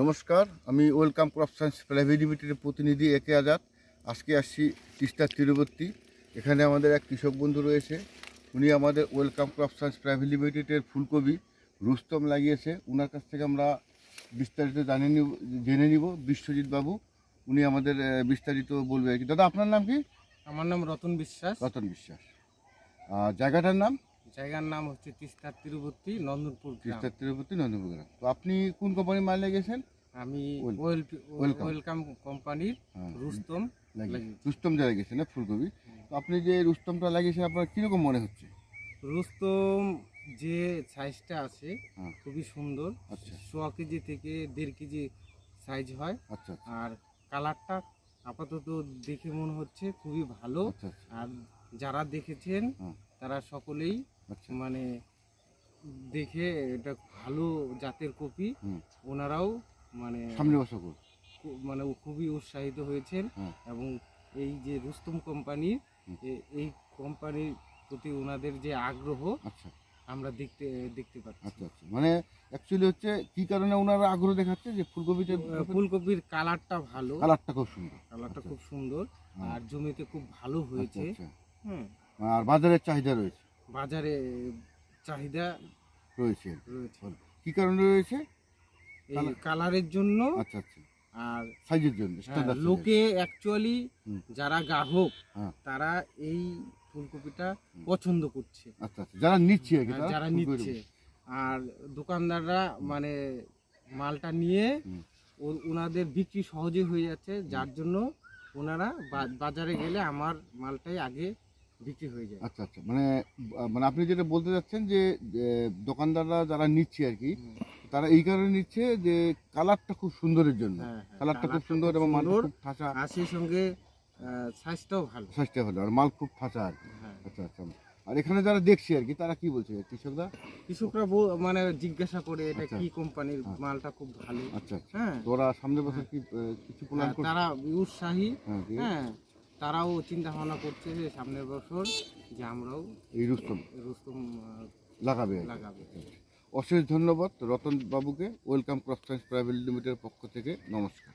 নমস্কার, আমি welcome crop science private লিমিটেডের প্রতিনিধি একে আজাদ। আজকে আসছি তিস্তার তীরবর্তী। এখানে আমাদের এক কৃষক বন্ধু রয়েছে। উনি আমাদের ওয়েলকাম ক্রপ সায়েন্স প্রাইভেট লিমিটেডের ফুলকপি রুস্তম লাগিয়েছে। ওনার কাছ থেকে আমরা বিস্তারিত জেনে নিব। বিশ্বজিৎ বাবু উনি আমাদের বিস্তারিত বলবে আর কি। দাদা, আপনার নাম কি? আমার নাম রতন বিশ্বাস। রতন বিশ্বাস। জায়গাটার নাম? জায়গার নাম হচ্ছে তিস্তার তীরবর্তী নন্দনপুর গ্রাম। তিস্তার তীরবর্তী নন্দনপুর গ্রাম। তো আপনি কোন কোম্পানির মাল লাগিয়েছেন? আমি ওয়েলকাম ওয়েলকাম কোম্পানির রুস্তম রুস্তম যা লাগিয়েছেন না ফুলকপি। তো আপনি যে রুস্তমটা লাগিয়েছেন আপনার কীরকম মনে হচ্ছে? রুস্তম যে সাইজটা আছে খুবই সুন্দর। আচ্ছা, 100 কেজি থেকে 1.5 কেজি সাইজ হয়। আচ্ছা, আর কালারটা আপাতত দেখে মনে হচ্ছে খুবই ভালো। আচ্ছা, আর যারা দেখেছেন তারা সকলেই মানে দেখে এটা ভালো জাতের কপি, ওনারাও মানে সামনে বছর মানে খুবই উৎসাহিত হয়েছেন। এবং এই যে রুস্তম কোম্পানি, এই কোম্পানির প্রতি ওনাদের যে আগ্রহ আমরা দেখতে পাচ্ছি। আচ্ছা আচ্ছা, মানে অ্যাকচুয়ালি হচ্ছে কি কারণে ওনারা আগ্রহ দেখাচ্ছে যে ফুলকপির কালারটা ভালো, কালারটা খুব সুন্দর, কালারটা খুব সুন্দর আর জমিতে খুব ভালো হয়েছে। আর বাজারের চাহিদা রয়েছে, বাজারে চাহিদা রয়েছে। কি কারণে রয়েছে? এই কালারের জন্য। আচ্ছা আচ্ছা, আর সাইজের জন্য। লোকে অ্যাকচুয়ালি যারা গ্রাহক তারা এই ফুলকপিটা পছন্দ করছে। আচ্ছা আচ্ছা, যারা নিচ্ছে আর কি, যারা নিচ্ছে। আর দোকানদাররা মানে মালটা নিয়ে ওনাদের বিক্রি সহজে হয়ে যাচ্ছে, যার জন্য ওনারা বাজারে গেলে আমার মালটাই আগে বিক্রি হয়ে যায়। আচ্ছা আচ্ছা, মানে মানে আপনি যেটা বলতে চাচ্ছেন যে দোকানদাররা যারা নিচ্ছে আর কি, তারা এই কারণে নিচ্ছে যে কালারটা খুব সুন্দরের জন্য। কালারটা খুব সুন্দর এবং মাল খুব ঠাসা, আর সেই সঙ্গে সাইজটাও ভালো, আর মাল খুব ঠাসা আর কি। আচ্ছা আচ্ছা, আর এখানে যারা দেখছে আর কি তারা কি বলছে? কৃষকরা মানে জিজ্ঞাসা করে এটা কি কোম্পানির মালটা খুব ভালো। আচ্ছা আচ্ছা, তোরা সামনের বছর কি কিছু প্ল্যান করছিস? তারা উৎসাহী, তারাও চিন্তা ভাবনা করছে যে সামনের বছর যে আমরাও এই রুস্তম লাগাবে। অশেষ ধন্যবাদ রতন বাবুকে ওয়েলকাম ক্রপ সায়েন্স প্রাইভেট লিমিটেডের পক্ষ থেকে। নমস্কার।